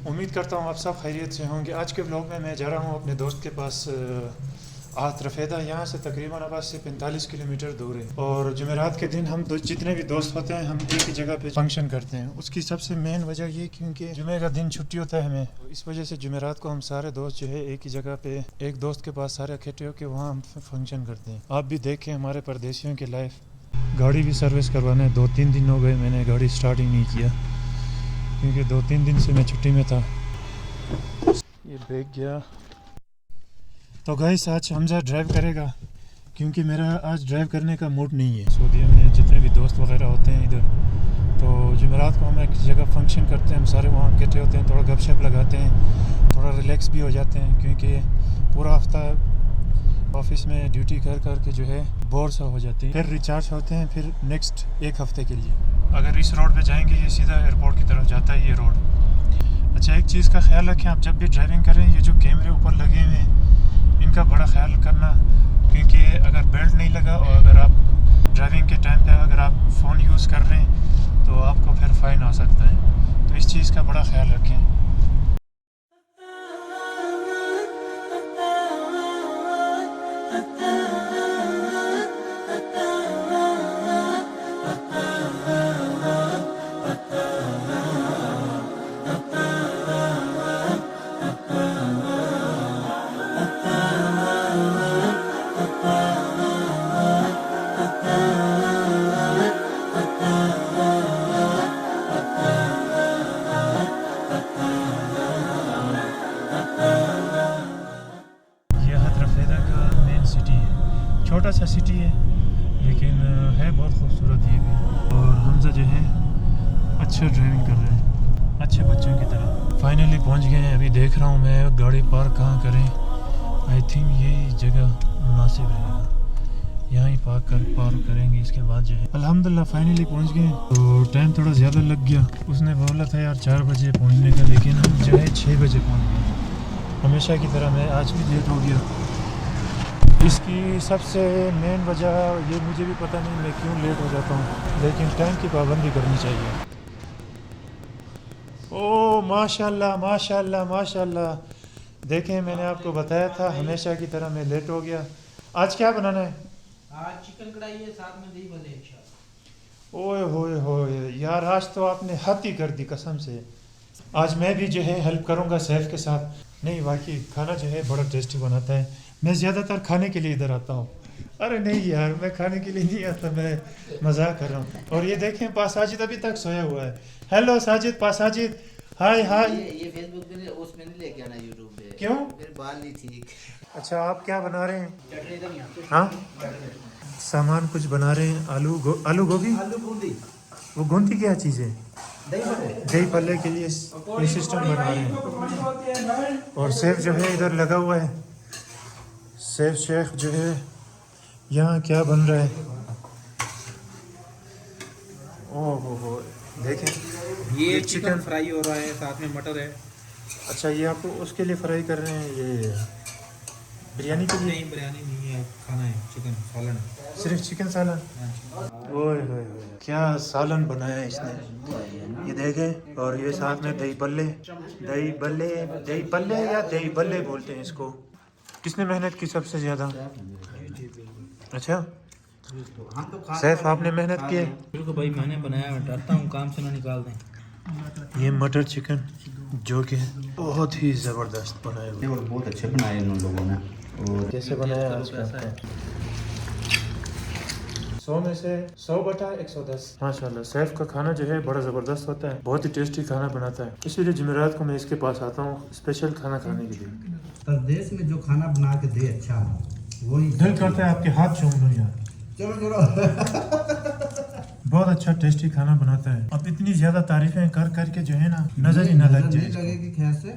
उम्मीद करता हूँ आप सब खैरियत से होंगे। आज के व्लॉग में मैं जा रहा हूँ अपने दोस्त के पास आहत रफेदा। यहाँ से तकरीबन आबाद से 45 किलोमीटर दूर है और जुमेरात के दिन हम जितने भी दोस्त होते हैं हम एक ही जगह पे फंक्शन करते हैं। उसकी सबसे मेन वजह ये क्योंकि जुमे का दिन छुट्टी होता है हमें, इस वजह से जुमेरात को हम सारे दोस्त जो है एक ही जगह पे एक दोस्त के पास सारे इकट्ठे होकर वहाँ हम फंक्शन करते हैं। आप भी देखें हमारे परदेशियों की लाइफ। गाड़ी भी सर्विस करवाना है, 2-3 दिन हो गए मैंने गाड़ी स्टार्ट ही नहीं किया क्योंकि 2-3 दिन से मैं छुट्टी में था। ये ब्रेक गया। तो गाइस आज हमजा ड्राइव करेगा क्योंकि मेरा आज ड्राइव करने का मूड नहीं है। सऊदी में जितने भी दोस्त वगैरह होते हैं इधर, तो जुमेरात को हम एक जगह फंक्शन करते हैं, हम सारे वहाँ इकट्ठे होते हैं, थोड़ा गपशप लगाते हैं, थोड़ा रिलैक्स भी हो जाते हैं क्योंकि पूरा हफ्ता ऑफिस में ड्यूटी कर कर के जो है बोर सा हो जाते हैं। फिर रिचार्ज होते हैं फिर नेक्स्ट एक हफ्ते के लिए। अगर इस रोड पे जाएंगे ये सीधा एयरपोर्ट की तरफ जाता है ये रोड। अच्छा एक चीज़ का ख्याल रखें आप जब भी ड्राइविंग करें, ये जो कैमरे ऊपर लगे हुए हैं इनका बड़ा ख्याल करना क्योंकि अगर बेल्ट नहीं लगा और अगर आप ड्राइविंग के टाइम पे अगर आप फ़ोन यूज़ कर रहे हैं तो आपको फिर फ़ाइन आ सकता है, तो इस चीज़ का बड़ा ख्याल रखें। छोटा सा सिटी है लेकिन है बहुत खूबसूरत ये भी। और हमजा जो है अच्छा ड्राइविंग कर रहे हैं अच्छे बच्चों की तरह। फाइनली पहुंच गए हैं। अभी देख रहा हूँ मैं गाड़ी पार्क कहाँ करें। आई थिंक यही जगह मुनासिब रहेगा, यहाँ ही पार्क करेंगे। इसके बाद जो है अल्हम्दुलिल्लाह फाइनली पहुँच गए। तो टाइम थोड़ा ज़्यादा लग गया, उसने बोला था यार 4 बजे पहुँचने का, लेकिन हम जो है 6 बजे पहुँच गए। हमेशा की तरह मैं आज भी लेट हो गया। इसकी सबसे मेन वजह ये मुझे भी पता नहीं मैं क्यों लेट हो जाता हूँ, लेकिन टाइम की पाबंदी करनी चाहिए। ओह माशाल्लाह माशाल्लाह माशाल्लाह, देखें मैंने आपको बताया था हमेशा की तरह मैं लेट हो गया। आज क्या बनाना है? आज चिकन कढ़ाई है, साथ में दही भल्ले एक साथ। ओए होए होए यार, आज तो आपने हद ही कर दी कसम से। आज मैं भी जो है हेल्प करूँगा सैफ के साथ। नहीं वाकई खाना जो है बड़ा टेस्टी बनाता है। मैं ज़्यादातर खाने के लिए इधर आता हूँ। अरे नहीं यार मैं खाने के लिए नहीं आता, मैं मजाक कर रहा हूँ। और ये देखें पासाजिद अभी तक सोया हुआ है। हेलो साजिद, पासाजिद हाय हाय। ये फेसबुक पे उसमें नहीं लेके आना यूट्यूब पे। क्यों? मेरे बाल नहीं ठीक। अच्छा आप क्या बना रहे हैं? चटनी तो नहीं आती। हाँ सामान कुछ बना रहे हैं। आलू गोभी, आलू बूंदी। वो गूंथी क्या चीज़ है? दही भल्ले। दही पल्ले के लिए ये सिस्टम बना रहे हैं। और सैफ जो है इधर लगा हुआ है। सैफ शेख जो है यहाँ क्या बन रहा है? ओह हो देखें ये चिकन फ्राई हो रहा है, साथ में मटर है। अच्छा ये आपको उसके लिए फ्राई कर रहे हैं? ये बिरयानी के लिए? नहीं बिरयानी नहीं है, खाना है चिकन सालन। सिर्फ चिकन सालन? ओए होए होए क्या सालन बनाया है इसने, ये देखें। और ये साथ में दही पल्ले या दही बल्ले बोलते हैं इसको। किसने मेहनत की सबसे ज़्यादा? अच्छा सैफ आपने मेहनत की है? बिल्कुल भाई मैंने बनाया, मैं डरता हूँ काम से ना निकाल दें। ये मटर चिकन जो कि बहुत ही ज़बरदस्त बनाया हुआ है। बहुत अच्छे बनाए उन लोगों ने। और कैसे बनाया आज का? 100 में से 100/110 माशाल्लाह। सैफ का खाना जो है बड़ा ज़बरदस्त होता है, बहुत ही टेस्टी खाना बनाता है। इसीलिए जुमेरात को मैं इसके पास आता हूँ स्पेशल खाना खाने के लिए। परदेश में जो खाना बना के दे अच्छा वही दिल करता है आपके हाथ चूम लूं यार। चलो बहुत अच्छा टेस्टी खाना बनाता है। अब इतनी ज़्यादा तारीफें कर कर के जो है ना नज़र ही ना लग जाए। लगेगी खैर से